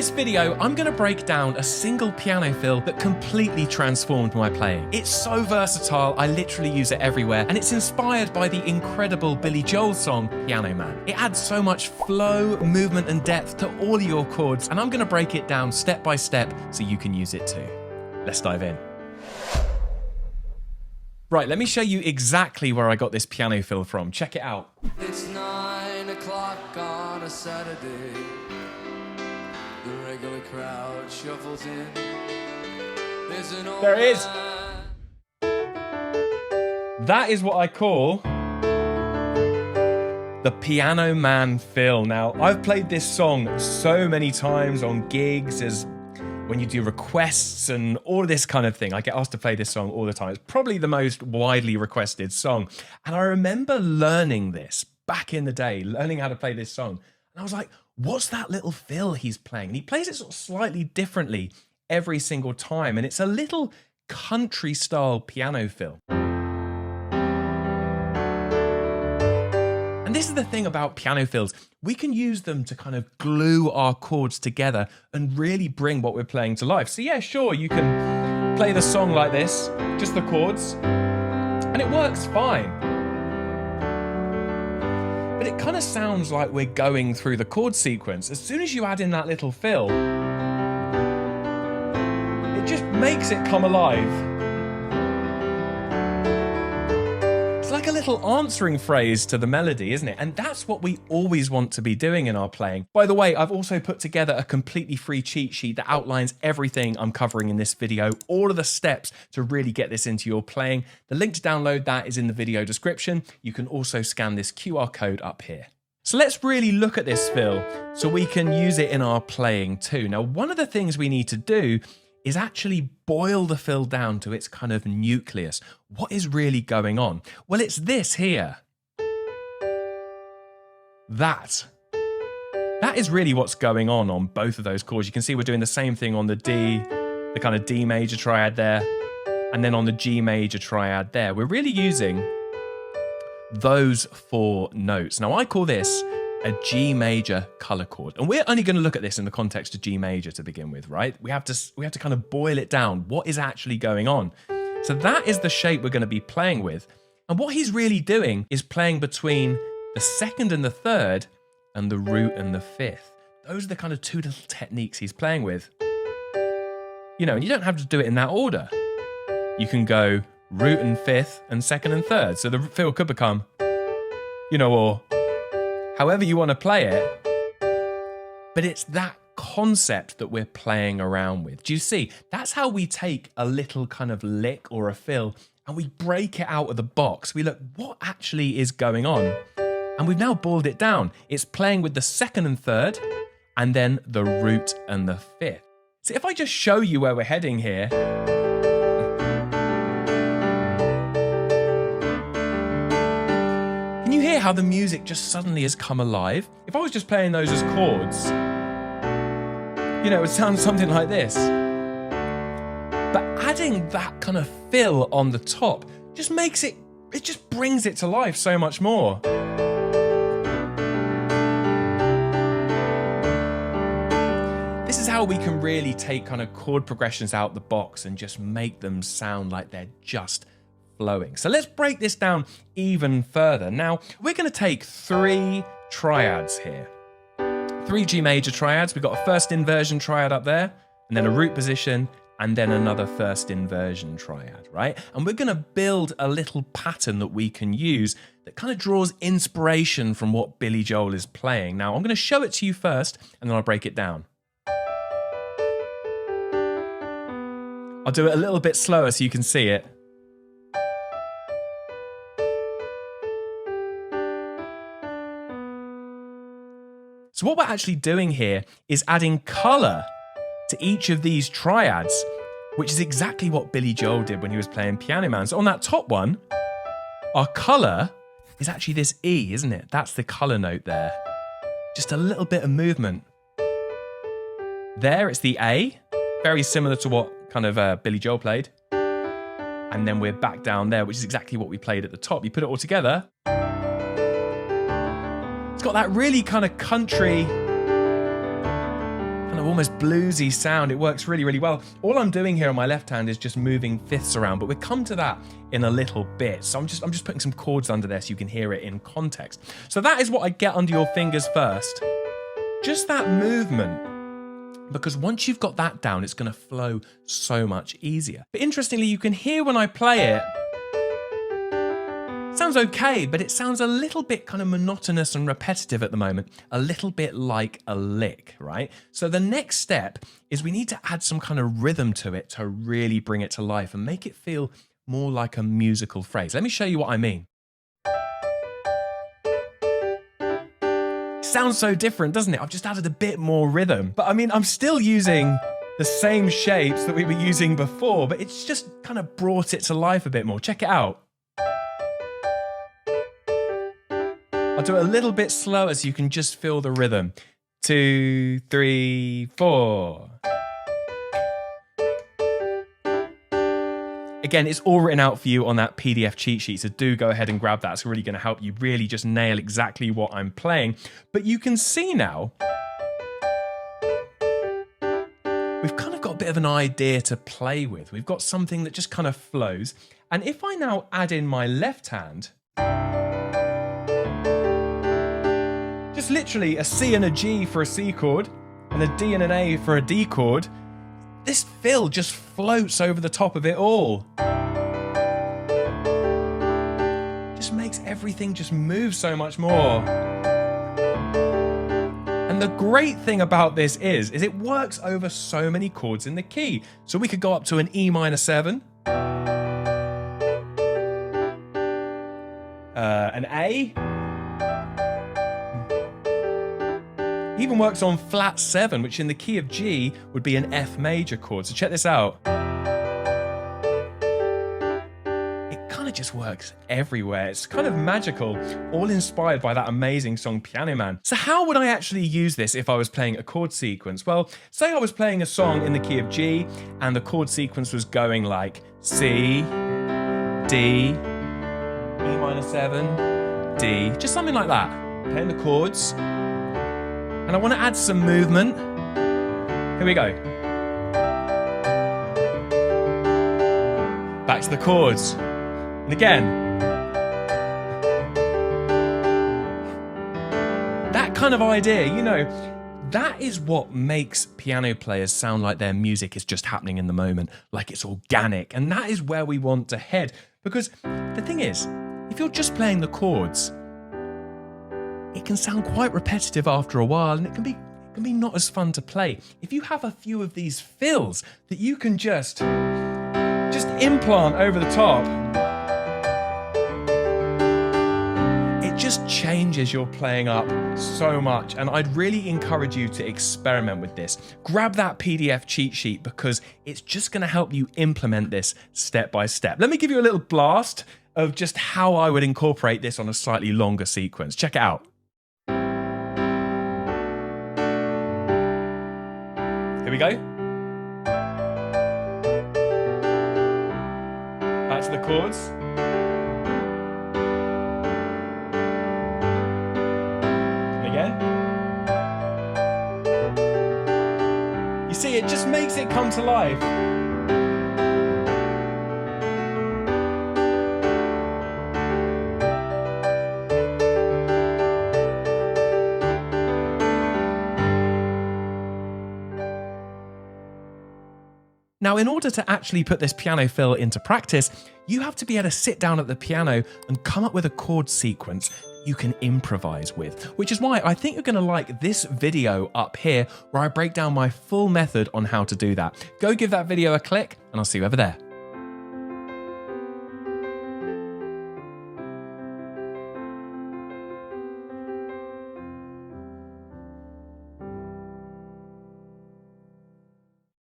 this video, I'm going to break down a single piano fill that completely transformed my playing. It's so versatile, I literally use it everywhere, and it's inspired by the incredible Billy Joel song, Piano Man. It adds so much flow, movement, and depth to all of your chords, and I'm going to break it down step by step so you can use it too. Let's dive in. Right, let me show you exactly where I got this piano fill from. Check it out. It's 9 o'clock on a Saturday. The regular crowd shuffles in. There's an old There it is. man. That is what I call the Piano Man fill. Now, I've played this song so many times on gigs, as when you do requests and all of this kind of thing. I get asked to play this song all the time. It's probably the most widely requested song. And I remember learning this back in the day, learning how to play this song. And I was like, what's that little fill he's playing? And he plays it sort of slightly differently every single time. And it's a little country style piano fill. And this is the thing about piano fills. We can use them to kind of glue our chords together and really bring what we're playing to life. So yeah, sure, you can play the song like this, just the chords, and it works fine. But it kind of sounds like we're going through the chord sequence. As soon as you add in that little fill, it just makes it come alive. It's like a little answering phrase to the melody, isn't it? And that's what we always want to be doing in our playing. By the way, I've also put together a completely free cheat sheet that outlines everything I'm covering in this video, all of the steps to really get this into your playing. The link to download that is in the video description. You can also scan this QR code up here. So let's really look at this fill so we can use it in our playing too. Now, one of the things we need to do is actually boil the fill down to its kind of nucleus. What is really going on? Well, it's this here. That is really what's going on both of those chords. You can see we're doing the same thing on the D, the kind of D major triad there, and then on the G major triad there. We're really using those four notes. Now, I call this a G major color chord. And we're only going to look at this in the context of G major to begin with, right? We have to kind of boil it down. What is actually going on? So that is the shape we're going to be playing with. And what he's really doing is playing between the second and the third and the root and the fifth. Those are the kind of two little techniques he's playing with. You know, and you don't have to do it in that order. You can go root and fifth and second and third. So the fill could become, you know, or however you want to play it, but it's that concept that we're playing around with. Do you see? That's how we take a little kind of lick or a fill and we break it out of the box. We look, what actually is going on? And we've now boiled it down. It's playing with the second and third, and then the root and the fifth. So if I just show you where we're heading here, you hear how the music just suddenly has come alive? If I was just playing those as chords, you know, it would sound something like this. But adding that kind of fill on the top just makes it just brings it to life so much more. This is how we can really take kind of chord progressions out the box and just make them sound like they're just flowing. So let's break this down even further. Now, we're going to take three triads here. Three G major triads. We've got a first inversion triad up there, and then a root position, and then another first inversion triad, right? And we're going to build a little pattern that we can use that kind of draws inspiration from what Billy Joel is playing. Now, I'm going to show it to you first, and then I'll break it down. I'll do it a little bit slower so you can see it. So what we're actually doing here is adding colour to each of these triads, which is exactly what Billy Joel did when he was playing Piano Man. So on that top one, our colour is actually this E, isn't it? That's the colour note there. Just a little bit of movement. There, it's the A, very similar to what kind of Billy Joel played. And then we're back down there, which is exactly what we played at the top. You put it all together. It's got that really kind of country, kind of of almost bluesy sound. It works really, really well. All I'm doing here on my left hand is just moving fifths around, but we'll come to that in a little bit. So I'm just putting some chords under there so you can hear it in context. So that is what I get under your fingers first. Just that movement, because once you've got that down, it's going to flow so much easier. But interestingly, you can hear when I play it, sounds okay, but it sounds a little bit kind of monotonous and repetitive at the moment, a little bit like a lick, right? So the next step is we need to add some kind of rhythm to it to really bring it to life and make it feel more like a musical phrase. Let me show you what I mean. Sounds so different, doesn't it? I've just added a bit more rhythm. But I mean, I'm still using the same shapes that we were using before, but it's just kind of brought it to life a bit more. Check it out. I'll do it a little bit slower so you can just feel the rhythm. 2, 3, 4. Again, it's all written out for you on that PDF cheat sheet, so do go ahead and grab that. It's really going to help you really just nail exactly what I'm playing. But you can see now, we've kind of got a bit of an idea to play with. We've got something that just kind of flows. And if I now add in my left hand, just literally a C and a G for a C chord, and a D and an A for a D chord, this fill just floats over the top of it all. Just makes everything just move so much more. And the great thing about this is it works over so many chords in the key. So we could go up to an E minor 7, an A, even works on flat 7, which in the key of G would be an F major chord. So check this out. It kind of just works everywhere. It's kind of magical, all inspired by that amazing song Piano Man. So how would I actually use this if I was playing a chord sequence? Well, say I was playing a song in the key of G and the chord sequence was going like C, D, E minor 7, D, just something like that. Playing the chords. And I want to add some movement. Here we go. Back to the chords. And again. That kind of idea, you know, that is what makes piano players sound like their music is just happening in the moment, like it's organic. And that is where we want to head. Because the thing is, if you're just playing the chords, it can sound quite repetitive after a while, and it can be not as fun to play. If you have a few of these fills that you can just implant over the top, it just changes your playing up so much. And I'd really encourage you to experiment with this. Grab that PDF cheat sheet because it's just going to help you implement this step by step. Let me give you a little blast of just how I would incorporate this on a slightly longer sequence. Check it out. Here we go. Back to the chords. And again. You see, it just makes it come to life. Now, in order to actually put this piano fill into practice, you have to be able to sit down at the piano and come up with a chord sequence you can improvise with, which is why I think you're going to like this video up here where I break down my full method on how to do that. Go give that video a click and I'll see you over there.